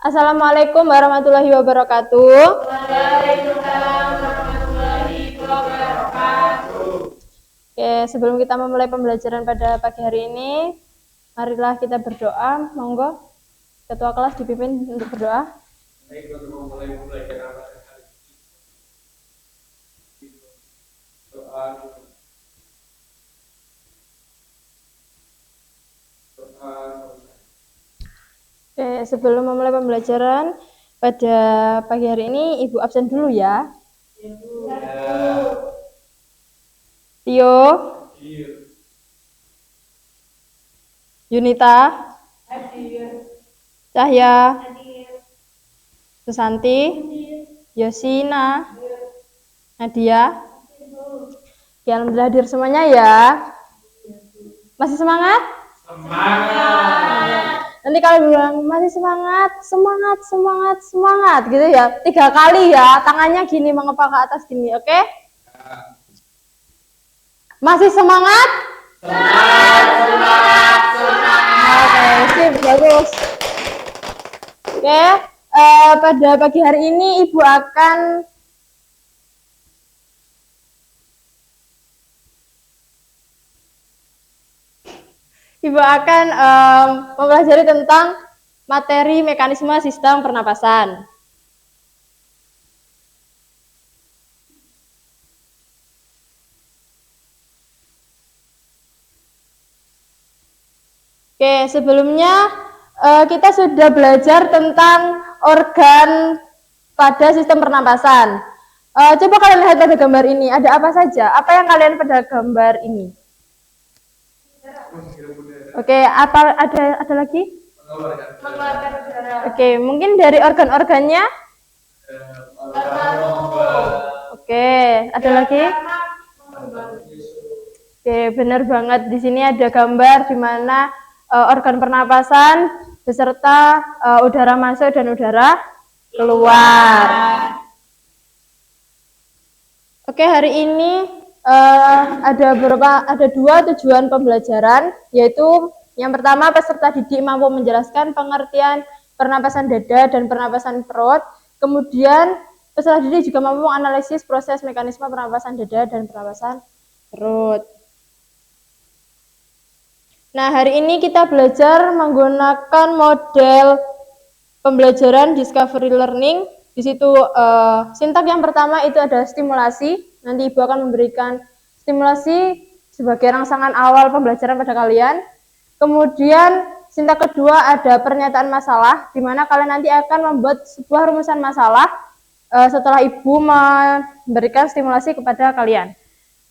Assalamualaikum warahmatullahi wabarakatuh. Waalaikumsalam warahmatullahi wabarakatuh. Oke, sebelum kita memulai pembelajaran pada pagi hari ini, marilah kita berdoa. Monggo, ketua kelas dipimpin untuk berdoa. Baik, untuk memulai pembelajaran pada hari ini, doa. Oke, sebelum memulai pembelajaran pada pagi hari ini, Ibu absen dulu ya. Tio, Yunita, Cahya, Susanti, Yosina, Nadia. Ya, alhamdulillah hadir semuanya ya. Masih semangat? Semangat. Nanti kalau bilang masih semangat, semangat gitu ya. 3 kali ya, tangannya gini mengepal ke atas gini, oke? Masih semangat? Semangat. Oke, sip, bagus. Oke, pada pagi hari ini Ibu akan mempelajari tentang materi mekanisme sistem pernapasan. Oke, sebelumnya kita sudah belajar tentang organ pada sistem pernapasan. Coba kalian lihat pada gambar ini, ada apa saja? Apa yang kalian pada gambar ini? Oke, apa ada lagi? Mengeluarkan udara. Oke, mungkin dari organ-organnya? Oke, ada lagi? Oke, benar banget. Di sini ada gambar di mana organ pernapasan beserta udara masuk dan udara keluar. Oke, hari ini ada 2 tujuan pembelajaran, yaitu yang pertama peserta didik mampu menjelaskan pengertian pernapasan dada dan pernapasan perut. Kemudian peserta didik juga mampu menganalisis proses mekanisme pernapasan dada dan pernapasan perut. Nah, hari ini kita belajar menggunakan model pembelajaran discovery learning. Di situ sintak yang pertama itu ada stimulasi. Nanti Ibu akan memberikan stimulasi sebagai rangsangan awal pembelajaran pada kalian. Kemudian sintak kedua ada pernyataan masalah, di mana kalian nanti akan membuat sebuah rumusan masalah setelah Ibu memberikan stimulasi kepada kalian.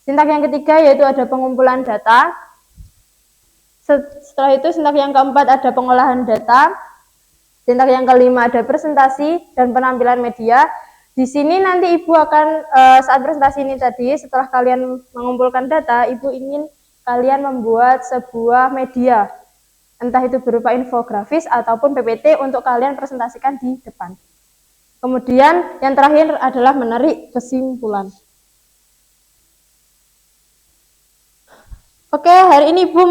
Sintak yang ketiga yaitu ada pengumpulan data. Setelah itu sintak yang keempat ada pengolahan data. Sintak yang kelima ada presentasi dan penampilan media. Di sini nanti Ibu akan saat presentasi ini tadi, setelah kalian mengumpulkan data, Ibu ingin kalian membuat sebuah media, entah itu berupa infografis ataupun PPT untuk kalian presentasikan di depan. Kemudian yang terakhir adalah menarik kesimpulan. Oke, hari ini Ibu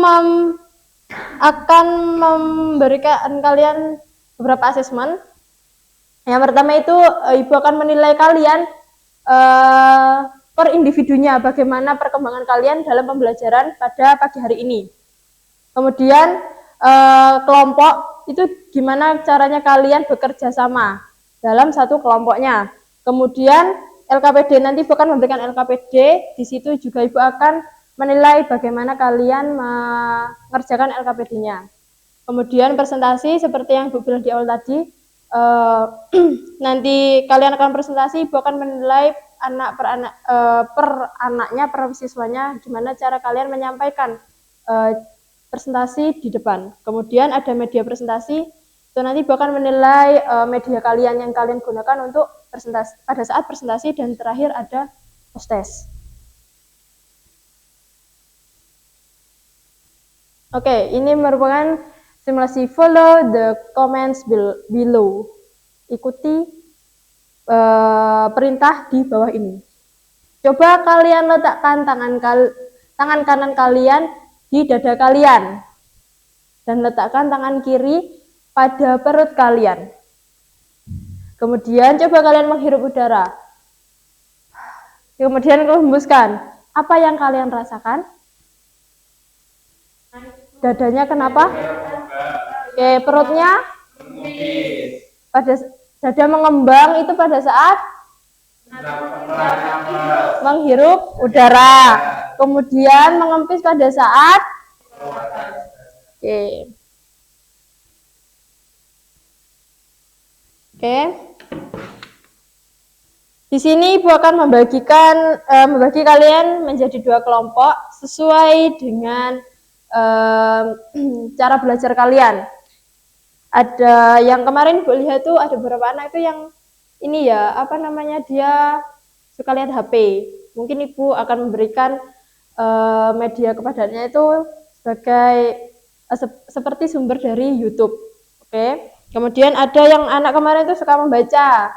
akan memberikan kalian beberapa asesmen. Yang pertama itu Ibu akan menilai kalian per individunya, bagaimana perkembangan kalian dalam pembelajaran pada pagi hari ini. Kemudian kelompok itu gimana caranya kalian bekerja sama dalam satu kelompoknya. Kemudian LKPD, nanti Ibu akan memberikan LKPD. Di situ juga Ibu akan menilai bagaimana kalian mengerjakan LKPD-nya. Kemudian presentasi seperti yang Ibu bilang di awal tadi, nanti kalian akan presentasi, Ibu akan menilai anak per anaknya, per siswanya, gimana cara kalian menyampaikan presentasi di depan. Kemudian ada media presentasi, itu nanti Ibu akan menilai media kalian yang kalian gunakan untuk presentasi pada saat presentasi, dan terakhir ada post-test. Oke, ini merupakan simulasi. Follow the comments below. Ikuti perintah di bawah ini. Coba kalian letakkan tangan kanan kalian di dada kalian dan letakkan tangan kiri pada perut kalian. Kemudian coba kalian menghirup udara. Kemudian hembuskan. Apa yang kalian rasakan? Dadanya kenapa? Oke, perutnya pada dada mengembang itu pada saat menghirup udara. Kemudian mengempis pada saat Oke. Di sini Ibu akan membagi kalian menjadi 2 kelompok sesuai dengan cara belajar kalian. Ada yang kemarin Ibu lihat tuh ada beberapa anak itu yang ini ya, dia suka lihat HP. Mungkin Ibu akan memberikan media kepadanya itu sebagai seperti sumber dari YouTube. Oke. Kemudian ada yang anak kemarin itu suka membaca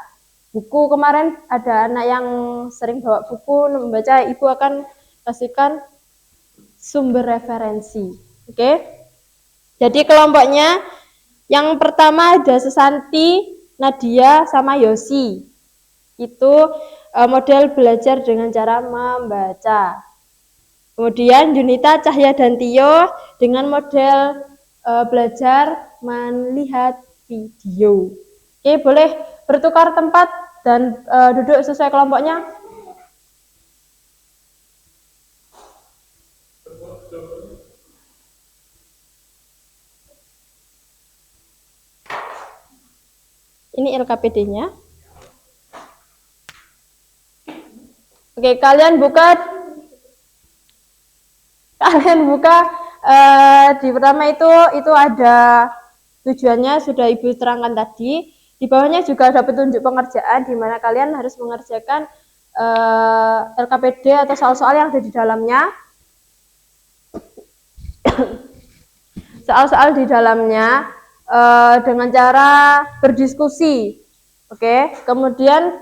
buku. Kemarin ada anak yang sering bawa buku membaca, Ibu akan kasihkan sumber referensi. Oke. Jadi kelompoknya yang pertama ada Susanti, Nadia, sama Yosi. Itu model belajar dengan cara membaca. Kemudian Junita, Cahya, dan Tio dengan model belajar melihat video. Oke, boleh bertukar tempat dan duduk sesuai kelompoknya. Ini LKPD-nya. Oke, kalian buka di pertama itu ada tujuannya sudah Ibu terangkan tadi. Di bawahnya juga ada petunjuk pengerjaan di mana kalian harus mengerjakan LKPD atau soal-soal yang ada di dalamnya. Soal-soal di dalamnya dengan cara berdiskusi. Oke, kemudian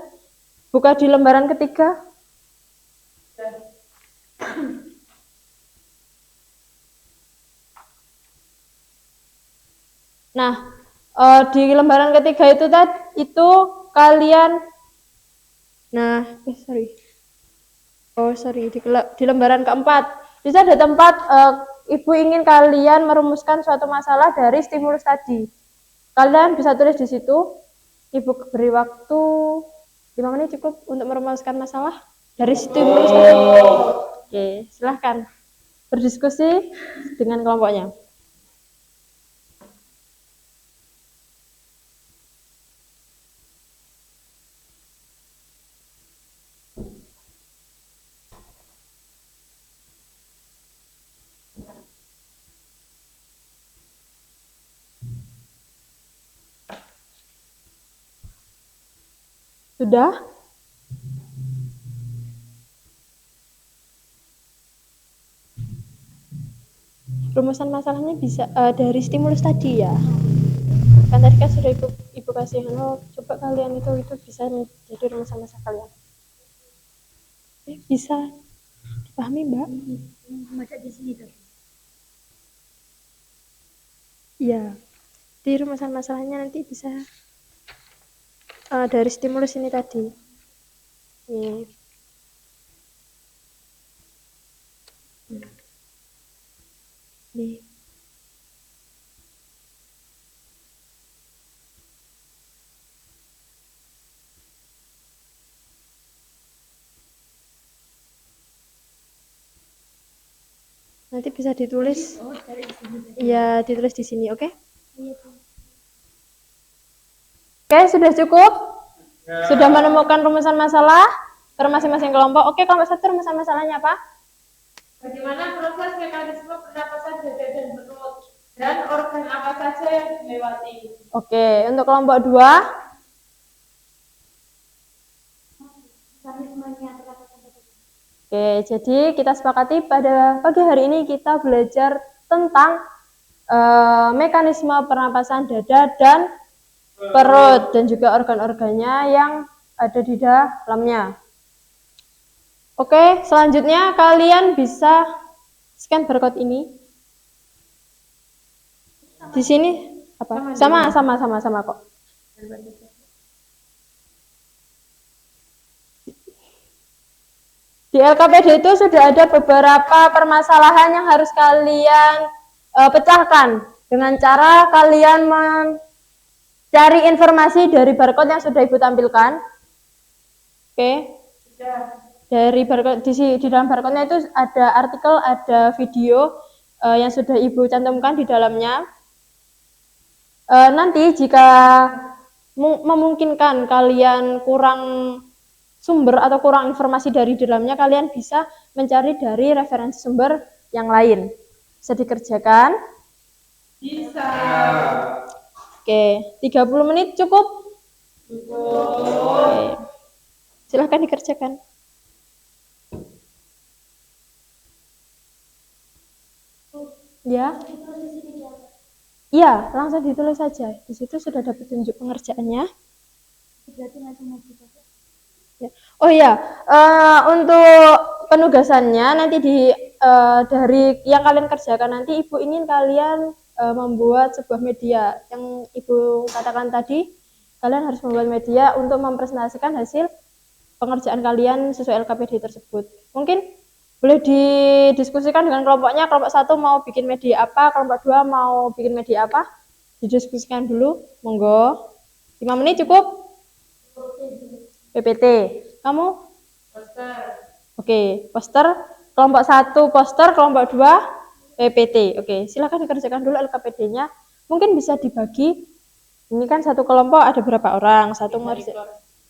buka di lembaran ketiga. Nah, di lembaran ketiga itu kalian di lembaran keempat bisa ada tempat Ibu ingin kalian merumuskan suatu masalah dari stimulus tadi. Kalian bisa tulis di situ. Ibu beri waktu 5 menit cukup untuk merumuskan masalah dari stimulus tadi. Oke, silahkan berdiskusi dengan kelompoknya. Sudah? Rumusan masalahnya bisa dari stimulus tadi ya. Kan tadi kan sudah ibu kasih, coba kalian itu bisa jadi rumusan masalah kalian. Bisa dipahami, Mbak? Baca di sini tuh. Iya. Di rumusan masalahnya nanti bisa dari stimulus ini tadi. Nih. Nanti bisa ditulis. Iya, ditulis di sini, oke? Oke, sudah cukup? Sudah menemukan rumusan masalah per masing-masing kelompok. Oke, kelompok 1 rumusan masalahnya apa? Bagaimana proses mekanisme pernapasan dada dan perut dan organ apa saja yang dilewati? Oke, untuk kelompok 2 Oke, jadi kita sepakati pada pagi hari ini kita belajar tentang mekanisme pernapasan dada dan perut dan juga organ-organnya yang ada di dalamnya. Oke, selanjutnya kalian bisa scan barcode ini. Di sini apa? Sama kok. Di LKPD itu sudah ada beberapa permasalahan yang harus kalian pecahkan dengan cara kalian mencari informasi dari barcode yang sudah Ibu tampilkan. Oke. Dari barcode di dalam barcode-nya itu ada artikel, ada video yang sudah Ibu cantumkan di dalamnya. Nanti jika memungkinkan kalian kurang sumber atau kurang informasi dari dalamnya, kalian bisa mencari dari referensi sumber yang lain. Bisa dikerjakan? Bisa. Oke, 30 menit cukup? Oke. Silahkan dikerjakan. Ya. Iya, langsung ditulis saja. Di situ sudah ada petunjuk pengerjaannya. Berarti langsung maju saja. Ya. Oh ya, untuk penugasannya nanti dari yang kalian kerjakan nanti Ibu ingin kalian membuat sebuah media yang Ibu katakan tadi. Kalian harus membuat media untuk mempresentasikan hasil pengerjaan kalian sesuai LKPD tersebut. Mungkin boleh didiskusikan dengan kelompoknya. Kelompok 1 mau bikin media apa, kelompok 2 mau bikin media apa. Didiskusikan dulu, monggo. 5 menit cukup? PPT. Kamu? Poster. Oke, poster. Kelompok 1 poster, kelompok 2 PPT. Oke, silakan dikerjakan dulu LKPD-nya. Mungkin bisa dibagi. Ini kan satu kelompok ada berapa orang? Satu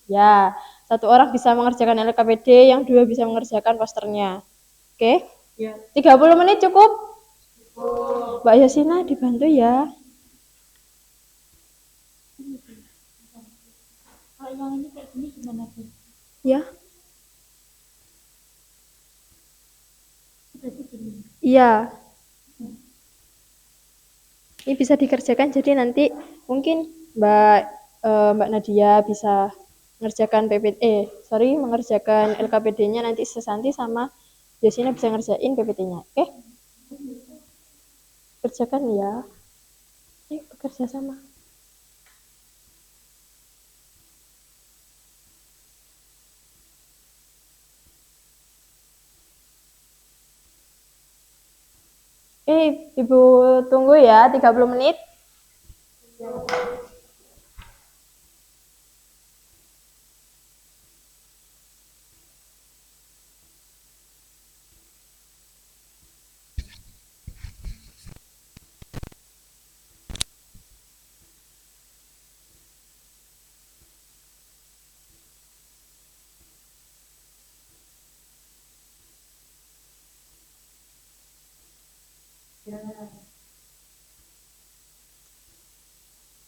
ya, satu orang bisa mengerjakan LKPD, yang 2 bisa mengerjakan posternya. Oke? Ya. 30 menit cukup? Mbak Yasina dibantu ya. Kalau yang ini kayak gini gimana Bu? Ya. Berarti gini. Iya. Ini bisa dikerjakan, jadi nanti mungkin Mbak Nadia bisa mengerjakan mengerjakan LKPD-nya, nanti Sesanti sama Yosina bisa ngerjain PPT-nya. Oke? Kerjakan ya. Ayo bekerja sama. Ibu tunggu ya 30 menit.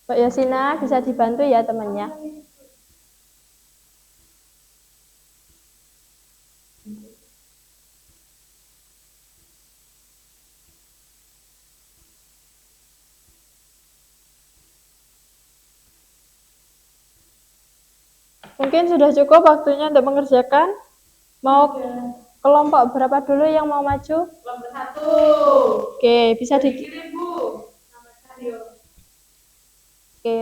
Mbak Yasina bisa dibantu ya temannya. Mungkin sudah cukup waktunya untuk mengerjakan. Mau kelompok berapa dulu yang mau maju? Kelompok 1. Oke, bisa Dikirim Bu. Nama Cahyo. Oke.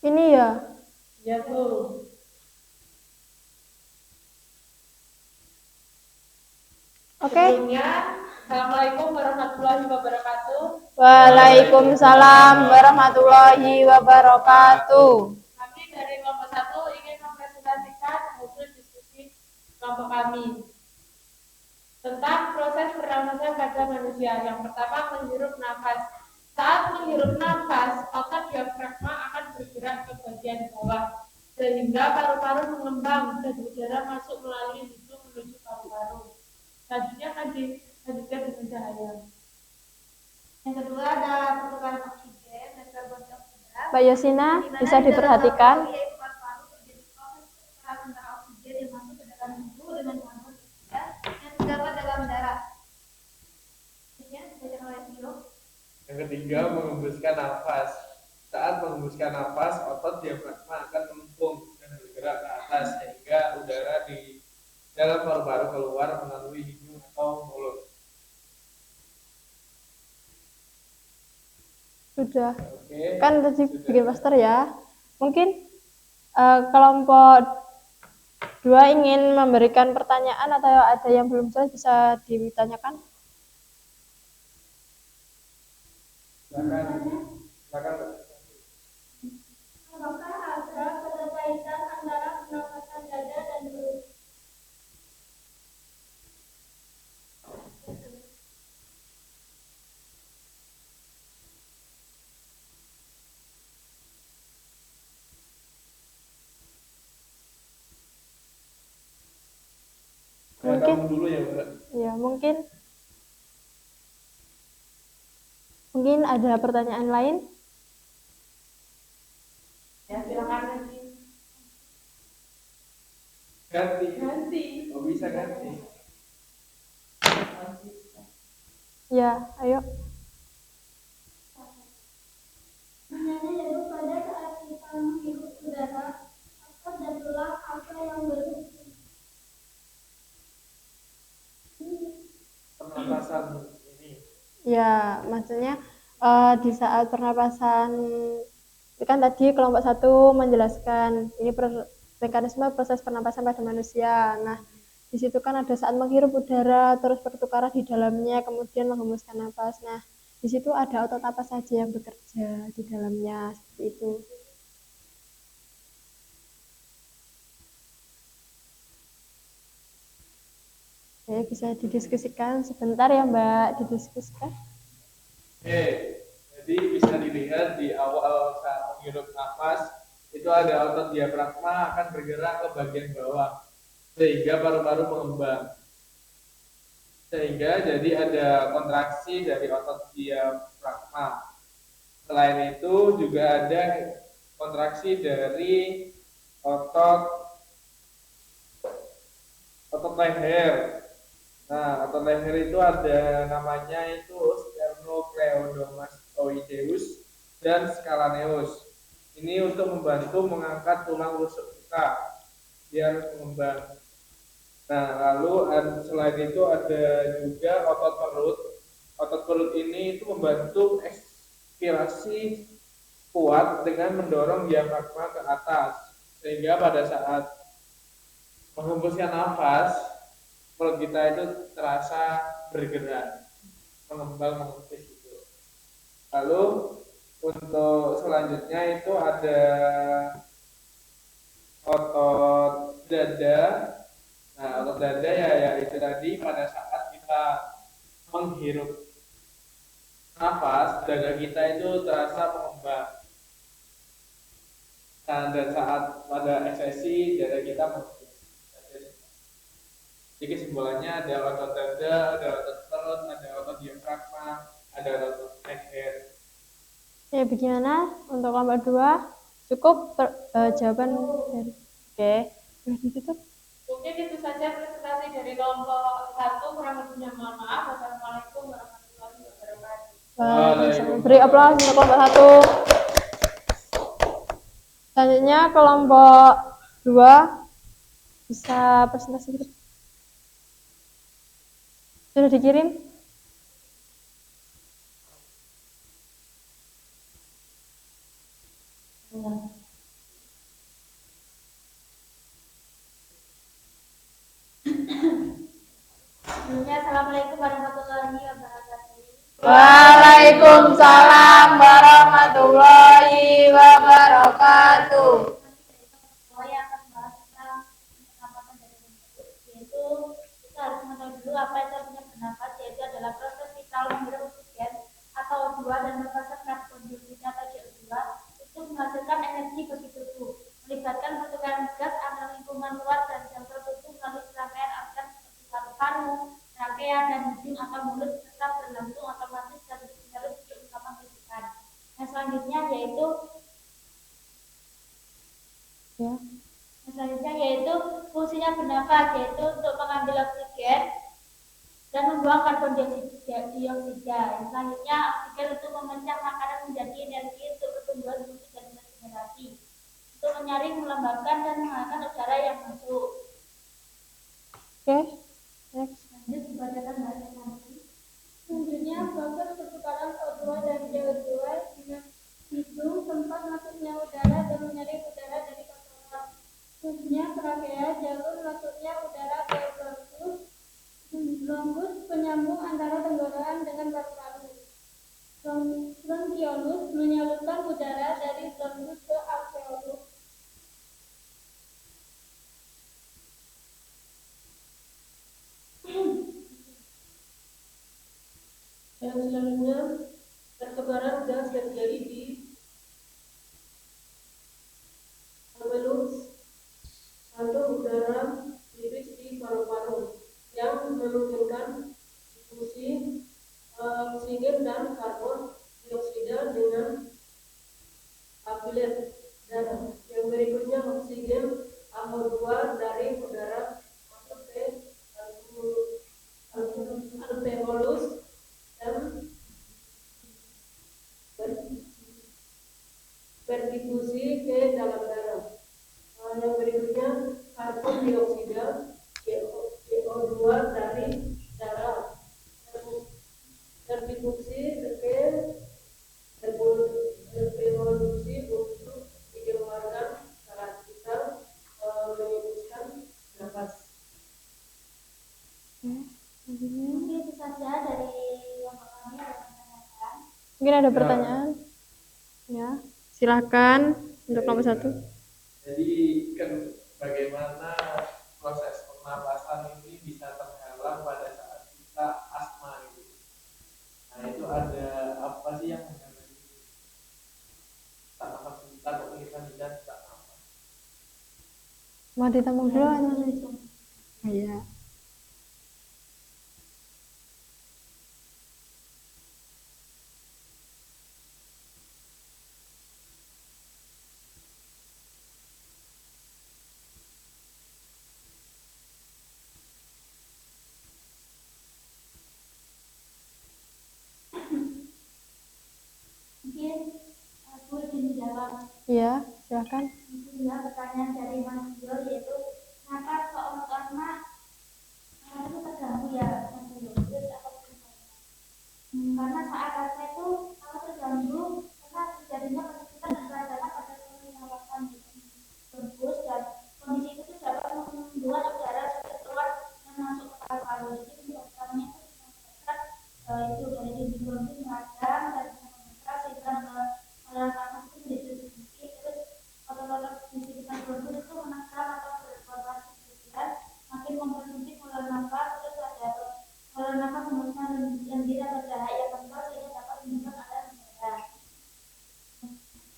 Ini ya. Ya Bu. Oke. Sebelumnya, Assalamualaikum warahmatullahi wabarakatuh. Waalaikumsalam warahmatullahi wabarakatuh. Kami dari kelompok 1 ingin mempresentasikan hasil diskusi kelompok kami tentang proses pernafasan pada manusia. Yang pertama, menghirup nafas. Saat menghirup nafas, otot diafragma akan bergerak ke bagian bawah sehingga paru-paru mengembang dan udara masuk melalui hidung menuju paru-paru. Selanjutnya akan dilanjutkan dengan cahaya. Yang kedua ada pertukaran oksigen dan karbon dioksida. Mbak Yosina bisa diperhatikan. Yaitu paru-paru terjadi proses pertukaran antara oksigen yang masuk ke dalam tubuh dengan karbon dioksida yang terdapat dalam darah. Selanjutnya dibacakan oleh Tio. Yang ketiga, mengembuskan nafas. Saat mengembuskan nafas, otot diafragma akan melengkung dan bergerak ke atas sehingga udara di dalam paru-paru keluar melalui hidung atau mulut. Sudah. Oke. Kan tadi Sudah. bikin poster ya. Mungkin kelompok 2 ingin memberikan pertanyaan atau ada yang belum jelas bisa ditanyakan. Silakan. Apakah ada keterkaitan antara pernapasan dada dan perut? Mungkin. Kamu dulu ya, Mbak. Ya, mungkin ada pertanyaan lain. Ya, silakan nanti. Ganti. Oh, bisa ganti. Ya, ayo. Pertanyaannya yaitu pada saat kita menghirup udara, otot dan tulang apa yang berfungsi? Pernapasan ini. Ya, maksudnya di saat pernapasan kan tadi kelompok 1 menjelaskan ini mekanisme proses pernapasan pada manusia. Nah, di situ kan ada saat menghirup udara, terus pertukaran di dalamnya, kemudian menghembuskan nafas. Nah, di situ ada otot apa saja yang bekerja di dalamnya, seperti itu. Oke, bisa didiskusikan sebentar ya Mbak, didiskusikan. Oke, jadi bisa dilihat di awal saat menghirup nafas itu ada otot diafragma akan bergerak ke bagian bawah sehingga paru-paru mengembang. Sehingga jadi ada kontraksi dari otot diafragma. Selain itu juga ada kontraksi dari otot leher. Nah, otot leher itu ada namanya itu sternocleidomastoideus dan scalaneus. Ini untuk membantu mengangkat tulang rusuk kita biar mengembang. Nah, lalu selain itu ada juga otot perut. Otot perut ini itu membantu ekspirasi kuat dengan mendorong diafragma ke atas. Sehingga pada saat menghembuskan nafas, perut kita itu terasa bergerak, mengembang, mengempis gitu. Lalu untuk selanjutnya itu ada otot dada. Nah, otot dada ya itu tadi pada saat kita menghirup nafas, dada kita itu terasa mengembang. Nah, dan saat pada eksesi dada kita mengembang. Jadi kesimpulannya ada otot dada, ada otot perut, ada otot diafragma, ada otot leher. Ya, bagaimana untuk kelompok 2? Cukup jawaban dari. Oke, sudah ditutup. Mungkin itu saja presentasi dari kelompok 1. Kurang lebihnya mohon maaf. Wassalamualaikum warahmatullahi wabarakatuh. Waalaikumsalam. Beri aplaus untuk kelompok 1. Selanjutnya kelompok 2 bisa presentasi gitu. Sudah dikirim? Sebelumnya, Assalamualaikum warahmatullahi wabarakatuh. Waalaikumsalam warahmatullahi wabarakatuh. Saya akan membahas tentang pernapasan dari perut, yaitu kita harus mengetahui dulu apa itu artinya bernapas, yaitu adalah proses vital menghirup oksigen atau O2 dan melepaskan karbon dioksida atau CO2 untuk menghasilkan energi bagi tubuh, melibatkan pertukaran gas antar lingkungan luar dan sel-sel tubuh melalui serangkaian organ seperti paru-paru, trachea dan hidung atau mulut serta berlangsung otomatis dan terus di ungkapan kehidupan. Yang selanjutnya yaitu fungsinya bernapas, yaitu untuk mengambil oksigen dan membuang karbon dioksida. Yang selanjutnya oksigen untuk memecah makanan menjadi energi untuk pertumbuhan tubuh dan regenerasi, untuk menyaring, melembabkan dan menghangatkan udara yang masuk. Oke, next. Lanjut dibacakan bahasa Inggris. Selanjutnya, proses pertukaran O2 dan CO2 dengan Yang selanjutnya, pertukaran gas terjadi di alveolus atau udara tipis di paru-paru yang memungkinkan difusi oksigen dan karbon dioksida dengan alveolet darah. Yang berikutnya, oksigen AO2 dari udara masuk ke alveolus dan berdifusi ke dalam darah. Yang berikutnya, karbon dioksida CO2 dari darah berdifusi ke reproduksi untuk dikeluarkan saat kita menyebutkan nafas. Mungkin itu saja dari kelompok kami ada pertanyaan. Mungkin ada pertanyaan? Ya, silakan untuk nomor 1. Jadi kan bagaimana proses pernapasan ini bisa terhalang pada saat kita asma itu. Nah itu ada apa sih yang menghalangi tak nafas kita kok kita bisa tak nafas? Mau ditampung dulu atau? Iya. Mungkin aku izin menjawab. Iya, silakan. Itu ya pertanyaan dari Mas Dio, yaitu kenapa seorang asma itu terganggu ya Mas Dio? Terus apa karena saat asma itu sangat terganggu karena terjadinya kesulitan dan peradangan pada saluran pernapasan berhembus, dan kondisi itu dapat membuat udara sulit keluar dan masuk ke paru-paru. Jadi penyebab utamanya itu itu dari dinding bronkus meradang dan membesar sehingga saluran nafas itu menjadi sempit. Terus otot-otot di sekitar bronkus itu menekan atau berkontraksi, kemudian makin mempersempit saluran nafas. Terus ada saluran nafas memusnahkan lendir atau cahaya kental sehingga dapat menyebabkan aliran udara.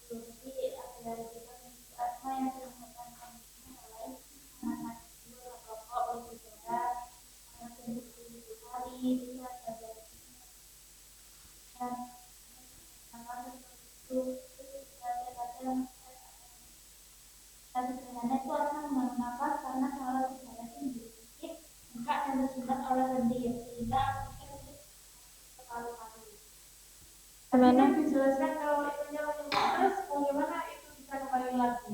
Jadi ada juga asma yang disebabkan kondisinya lain karena rokok, polusi udara, panas dan suhu hari, itu ada dan sederhana itu akan membangun nafas karena saluran udara itu menjadi sedikit bengkak dan tersumbat oleh lendir sehingga mungkin ke paru-paru. Gimana? Dijelaskan kalau itunya menyempit, terus bagaimana itu bisa kembali lagi?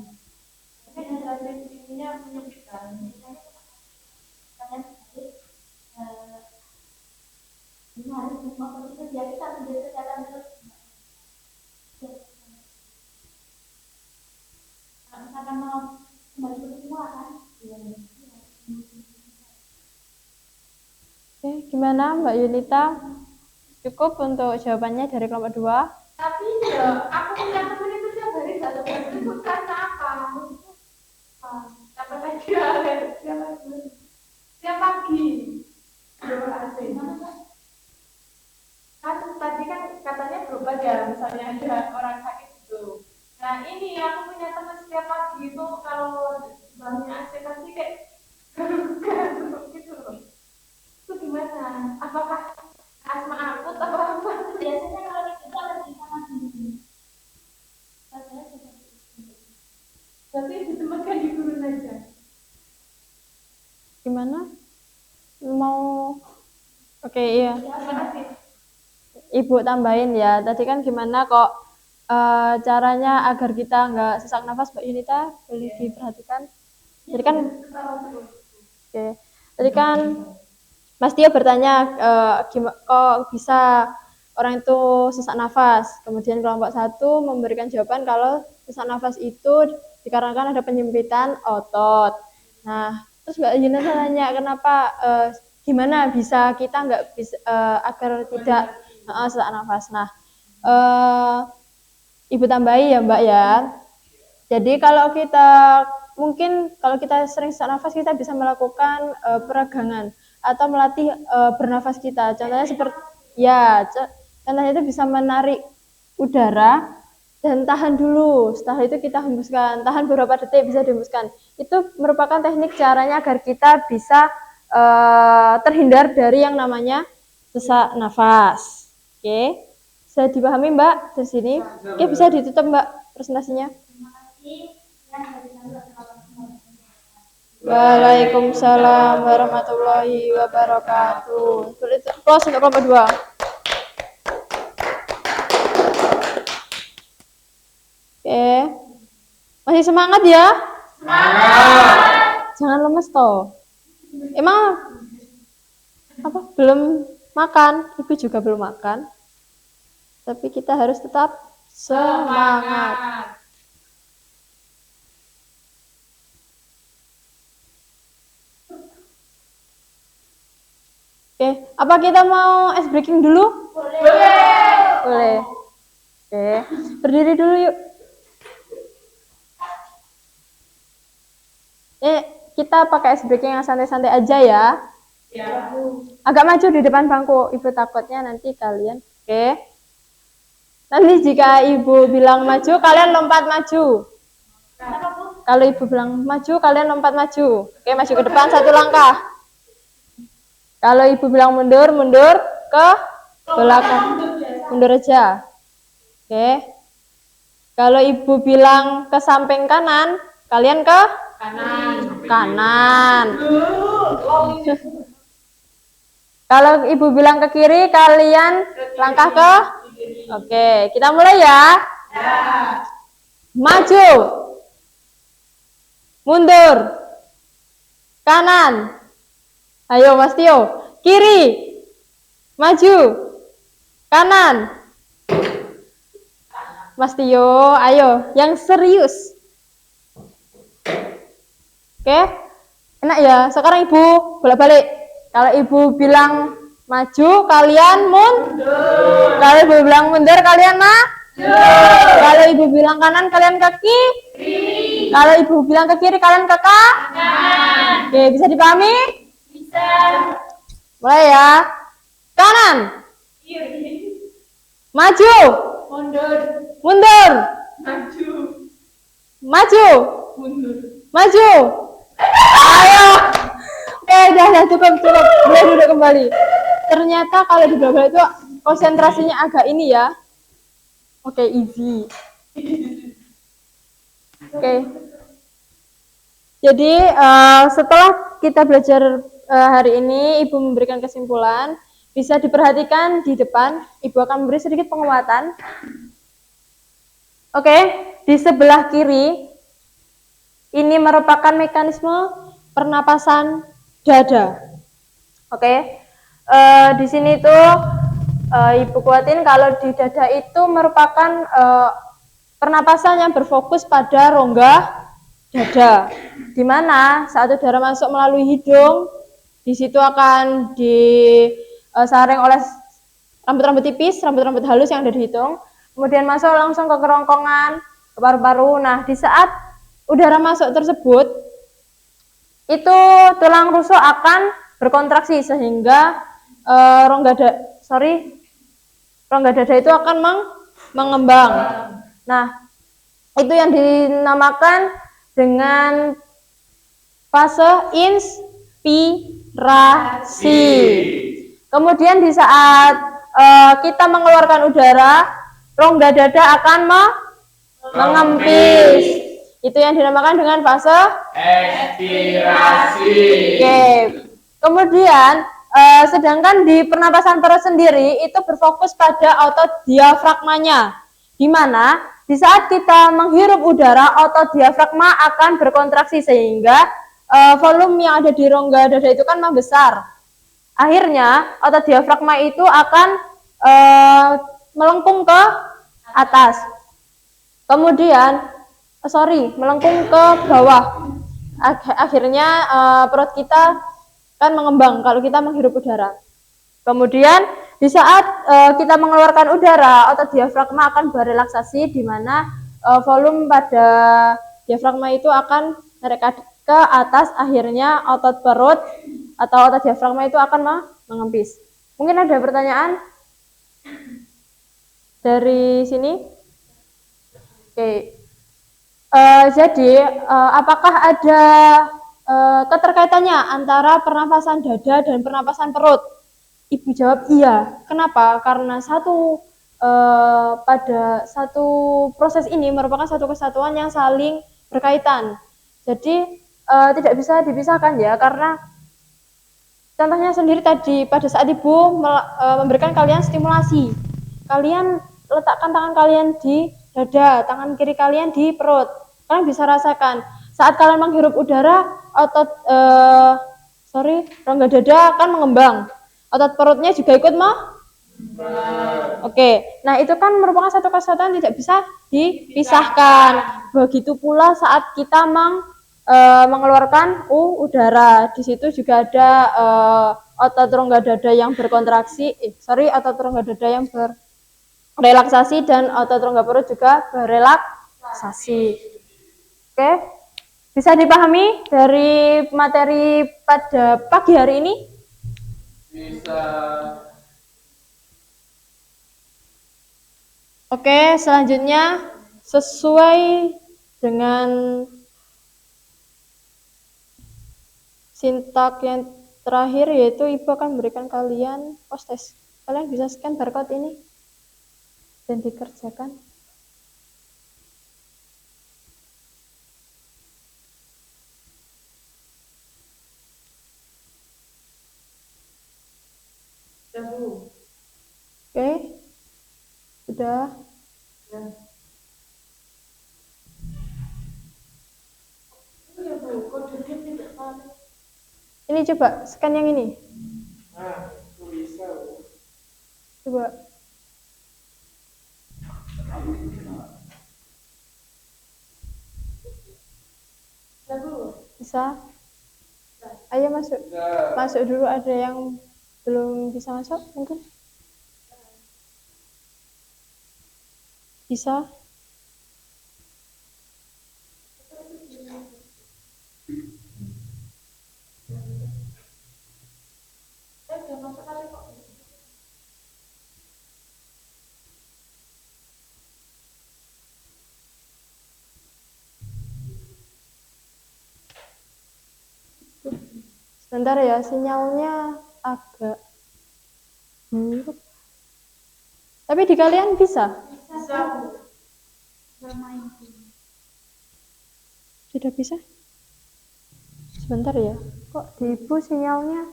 Mungkin jelasin ininya menyempit kan? Kalian ini harus semua itu biar kita menjadi kesehatan terus. Kalau misalkan mau kembali ke semua kan? Oke, gimana Mbak Yunita? Cukup untuk jawabannya dari kelompok 2? Tapi ya, aku punya temen itu tiap hari gak dapat itu karena apa? Dapat lagi tiap pagi. AC. Kan tadi kan katanya berobat ya, misalnya ada orang sakit gitu. Nah ini aku punya teman setiap pagi itu kalau bangunnya AC pasti kayak garuk-garuk gitu loh. Itu gimana? Apakah asma akut atau apa? Biasanya kalau itu alergi sama dingin. Berarti ditempatkan di gurun aja. Gimana? Mau? Oke, iya. Terima kasih. Ibu tambahin ya. Tadi kan gimana kok caranya agar kita nggak sesak nafas, Mbak Yunita? Boleh diperhatikan. Jadi kan, oke. Tadi kan Mas Tio bertanya kok bisa orang itu sesak nafas. Kemudian kelompok 1 memberikan jawaban kalau sesak nafas itu dikarenakan ada penyempitan otot. Nah, terus Mbak Yunita tanya kenapa gimana bisa kita nggak bisa agar tidak sesak nafas. Nah, Ibu tambahi ya Mbak ya. Jadi kalau kita sering sesak nafas, kita bisa melakukan peregangan atau melatih bernafas kita. Contohnya seperti Ya, contohnya itu bisa menarik udara dan tahan dulu. Setelah itu kita hembuskan. Tahan beberapa detik bisa dihembuskan. Itu merupakan teknik caranya agar kita bisa terhindar dari yang namanya sesak nafas. Oke. Bisa dipahami Mbak di sini? Oke, bisa ditutup Mbak presentasinya. Terima kasih. Yang dari kami wassalamualaikum. Waalaikumsalam warahmatullahi wabarakatuh. Close untuk kelompok 2. Oke. Masih semangat ya? Semangat. Jangan lemes toh. Emang apa? Belum makan. Ibu juga belum makan. Tapi kita harus tetap semangat. Oke, apa kita mau ice breaking dulu? Boleh. Oke, berdiri dulu yuk. Kita pakai ice breaking yang santai-santai aja ya. Ya. Agak maju di depan bangku, Ibu takutnya nanti kalian. Oke. Nanti jika Ibu bilang maju, kalian lompat maju. Kalau Ibu bilang maju, kalian lompat maju. Oke, maju ke depan 1 langkah. Kalau Ibu bilang mundur, mundur ke belakang. Mundur aja. Oke. Kalau Ibu bilang ke samping kanan, kalian ke kanan. Kalau Ibu bilang ke kiri, kalian langkah ke. Oke, kita mulai ya. Maju. Mundur. Kanan. Ayo Mas Tio, kiri, maju, kanan. Mas Tio, ayo, yang serius. Oke, enak ya. Sekarang Ibu bolak-balik. Kalau Ibu bilang maju, kalian mundur. Kalau Ibu bilang mundur, kalian maju. Kalau Ibu bilang kanan, kalian ke kiri. Kalau Ibu bilang ke kiri, kalian ke kanan. Oke, bisa dipahami? Mulai ya. Kanan. Maju. Mundur. Maju. Maju. Ayo. Oke, udah cukup. Boleh duduk kembali. Ternyata kalau di bawah itu konsentrasinya agak ini ya. Oke, easy. Oke. Jadi setelah kita belajar hari ini, Ibu memberikan kesimpulan. Bisa diperhatikan di depan, Ibu akan memberi sedikit penguatan. Oke, di sebelah kiri, ini merupakan mekanisme pernapasan dada. Oke, di sini tuh Ibu kuatin kalau di dada itu merupakan pernapasan yang berfokus pada rongga dada, di mana saat udara masuk melalui hidung, di situ akan disaring oleh rambut-rambut tipis, rambut-rambut halus yang ada di hidung, kemudian masuk langsung ke kerongkongan, ke paru-paru. Nah, di saat udara masuk tersebut, itu tulang rusuk akan berkontraksi sehingga rongga dada itu akan mengembang. Nah, itu yang dinamakan dengan fase inspirasi. Kemudian di saat kita mengeluarkan udara, rongga dada akan mengempis. Itu yang dinamakan dengan fase ekspirasi. Oke. Kemudian sedangkan di pernapasan perut sendiri itu berfokus pada otot diafragmanya, di mana di saat kita menghirup udara, otot diafragma akan berkontraksi sehingga volume yang ada di rongga dada itu kan membesar. Akhirnya otot diafragma itu akan melengkung ke atas. Kemudian melengkung ke bawah. Akhirnya perut kita kan mengembang kalau kita menghirup udara. Kemudian di saat kita mengeluarkan udara, otot diafragma akan berelaksasi, di mana volume pada diafragma itu akan narik ke atas. Akhirnya otot perut atau otot diafragma itu akan mengempis. Mungkin ada pertanyaan? Dari sini? Oke. Jadi, apakah ada keterkaitannya antara pernapasan dada dan pernapasan perut? Ibu jawab iya. Kenapa? Karena pada satu proses ini merupakan satu kesatuan yang saling berkaitan. Jadi tidak bisa dipisahkan ya, karena contohnya sendiri tadi pada saat ibu memberikan kalian stimulasi, kalian letakkan tangan kalian di dada, tangan kiri kalian di perut. Kalian bisa rasakan saat kalian menghirup udara, otot rongga dada akan mengembang. Otot perutnya juga ikut Oke, nah itu kan merupakan satu kesatuan tidak bisa dipisahkan. Begitu pula saat kita mengeluarkan udara, di situ juga ada otot rongga dada yang berkontraksi, otot rongga dada yang berrelaksasi dan otot rongga perut juga berrelaksasi. Oke, bisa dipahami dari materi pada pagi hari ini? Bisa. Oke, selanjutnya sesuai dengan sintak yang terakhir, yaitu ibu akan memberikan kalian post test. Kalian bisa scan barcode ini dan dikerjakan. Oke, sudah. Ini coba scan yang ini. Nah, itu bisa. Coba. Bisa? Ayo masuk. Masuk dulu, ada yang belum bisa masuk mungkin? Bisa? Sebentar ya, sinyalnya agak buruk. Tapi di kalian bisa? Sudah bisa? Sebentar ya, kok di ibu sinyalnya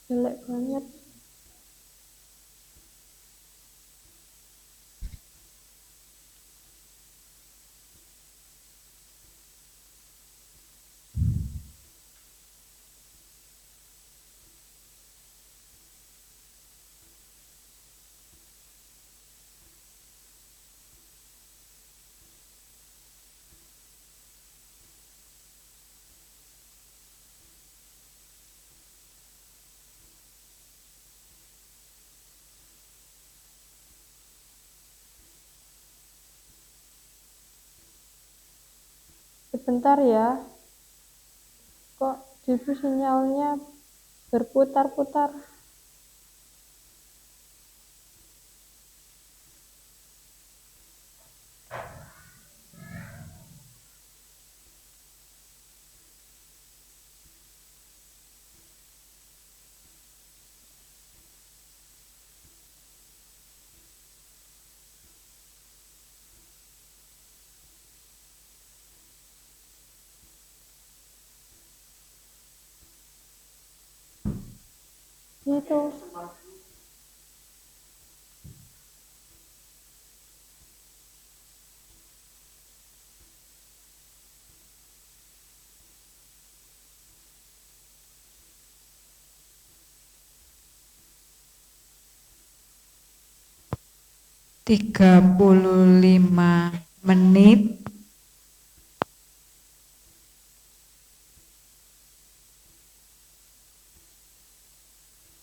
jelek banget. Sebentar ya, kok di ibu sinyalnya berputar-putar. Gitu. Tiga 35 menit.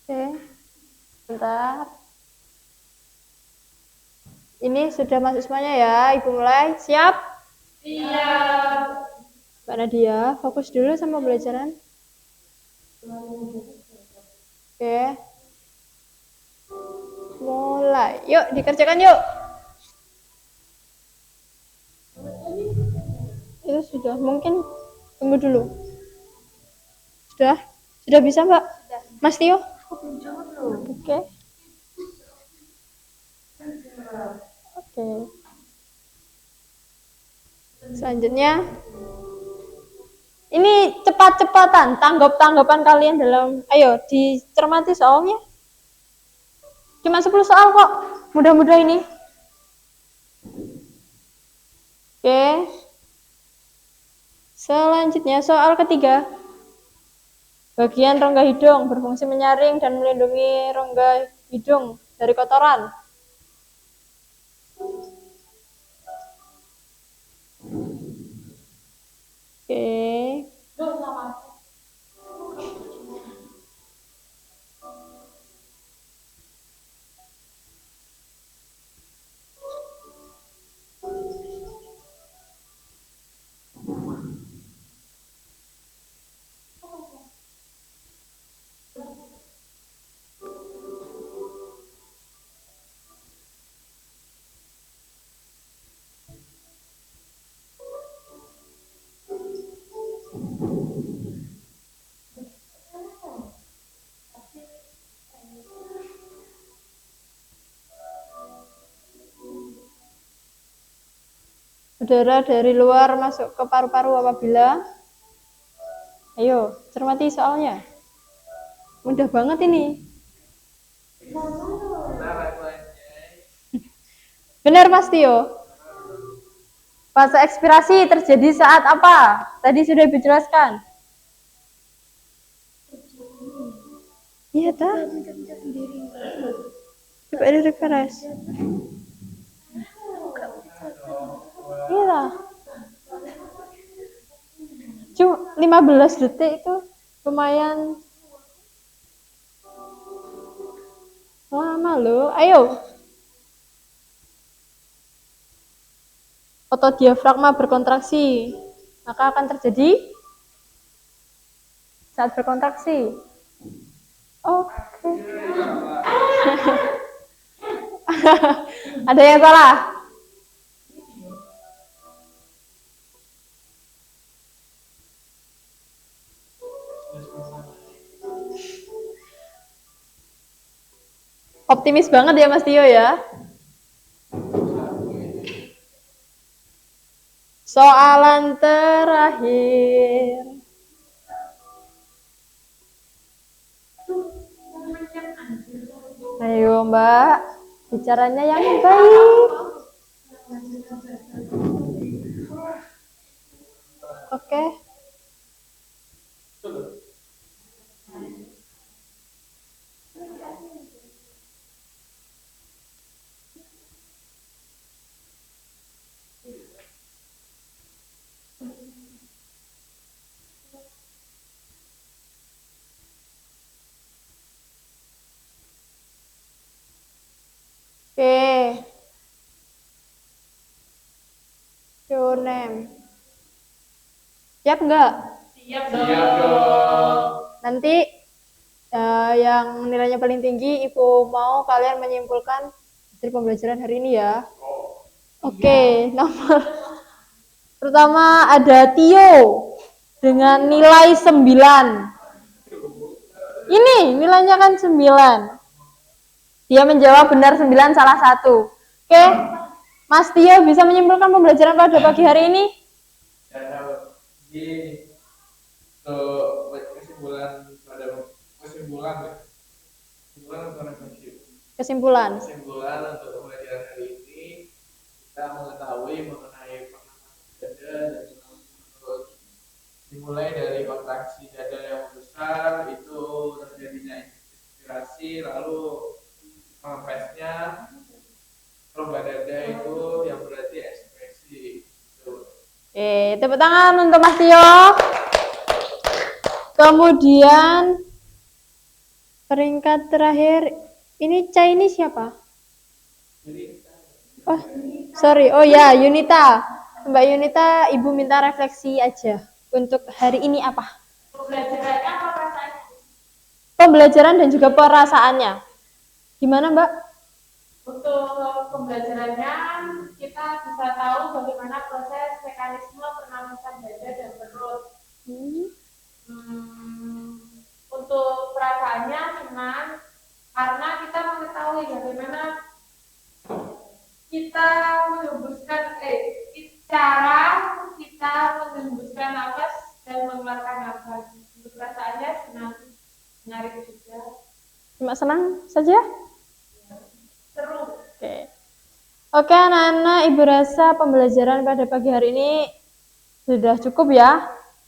Oke, bentar. Ini sudah masuk semuanya ya, ibu mulai. Siap? Siap. Mbak Nadia, fokus dulu sama pembelajaran. Oke. Yuk dikerjakan yuk. Itu sudah, mungkin tunggu dulu. Sudah bisa Mbak? Mas Tio? Oke. Oke. Selanjutnya, ini cepat-cepatan tanggapan kalian dalam, ayo dicermati soalnya. Cuma 10 soal kok, mudah-mudah ini. Oke. Selanjutnya soal ketiga. Bagian rongga hidung berfungsi menyaring dan melindungi rongga hidung dari kotoran. Oke. Udara dari luar masuk ke paru-paru apabila, ayo cermati soalnya, mudah banget ini. Benar Mas Tio. Fase ekspirasi terjadi saat apa? Tadi sudah dijelaskan. Iya tah? Coba di refresh. Iya lah. Cuma 15 detik itu lumayan lama loh. Ayo. Otot diafragma berkontraksi, maka akan terjadi saat berkontraksi. Oke. Ada yang salah? Optimis banget ya Mas Tio ya. Soalan terakhir. Ayo Mbak, bicaranya yang baik. Oke. Oke. Show name. Siap nggak? Siap Siap dong. Nanti yang nilainya paling tinggi, Ibu mau kalian menyimpulkan dari pembelajaran hari ini ya. Oke, nomor pertama ada Tio dengan nilai 9. Ini nilainya kan 9. Dia menjawab benar 9, salah 1. Oke, Mas Tio bisa menyimpulkan pembelajaran pada pagi hari ini? Jadi untuk kesimpulan untuk pembelajaran hari ini, kita mengetahui mengenai pernapasan dada dan terus dimulai dari kontraksi dada yang besar itu terjadinya inspirasi, lalu mengempesnya rongga dada itu yang berarti ekspresi. Tepuk tangan untuk Mas Tio. Kemudian peringkat terakhir, ini Chinese siapa? Oh, sorry. Oh ya, Yunita. Mbak Yunita, Ibu minta refleksi aja. Untuk hari ini apa? Pembelajarannya apa perasaannya? Pembelajaran dan juga perasaannya. Gimana Mbak? pembelajarannya kita bisa tahu bagaimana proses mekanisme pernafasan dada dan perut. Untuk perasaannya senang karena kita mengetahui bagaimana kita menghembuskan cara kita menghembuskan nafas dan mengeluarkan nafas. Untuk perasaannya senang, menarik juga. Cuma senang saja? Seru. Oke anak-anak, Ibu rasa pembelajaran pada pagi hari ini sudah cukup ya.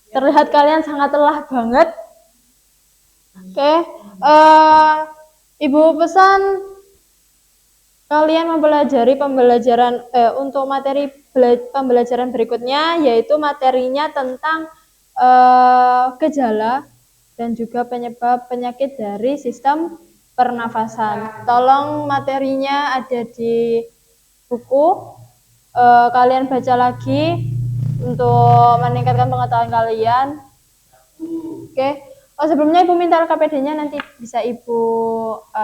Terlihat kalian sangat lelah banget. Oke, Ibu pesan kalian mempelajari pembelajaran untuk materi pembelajaran berikutnya, yaitu materinya tentang gejala dan juga penyebab penyakit dari sistem pernafasan. Tolong materinya ada di buku, kalian baca lagi untuk meningkatkan pengetahuan kalian. Oke. Oh, sebelumnya Ibu minta LKPD-nya, nanti bisa Ibu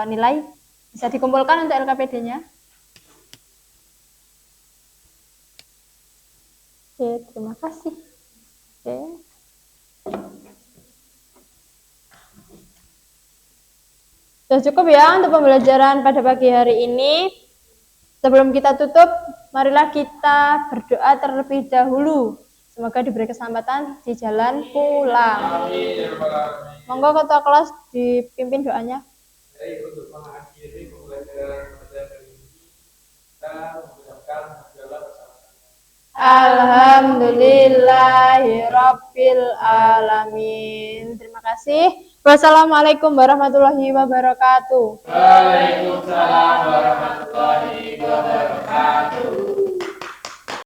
nilai, bisa dikumpulkan untuk LKPD-nya. Oke, terima kasih. Oke. Sudah cukup ya untuk pembelajaran pada pagi hari ini. Sebelum kita tutup, marilah kita berdoa terlebih dahulu. Semoga diberi kesempatan di jalan pulang. Monggo ketua kelas dipimpin doanya. Jadi untuk mengakhiri pembelajaran pada hari ini, kita mengucapkan hamdalah bersama-sama. Alhamdulillahirabbil alamin. Terima kasih. Wassalamualaikum warahmatullahi wabarakatuh. Waalaikumsalam warahmatullahi wabarakatuh.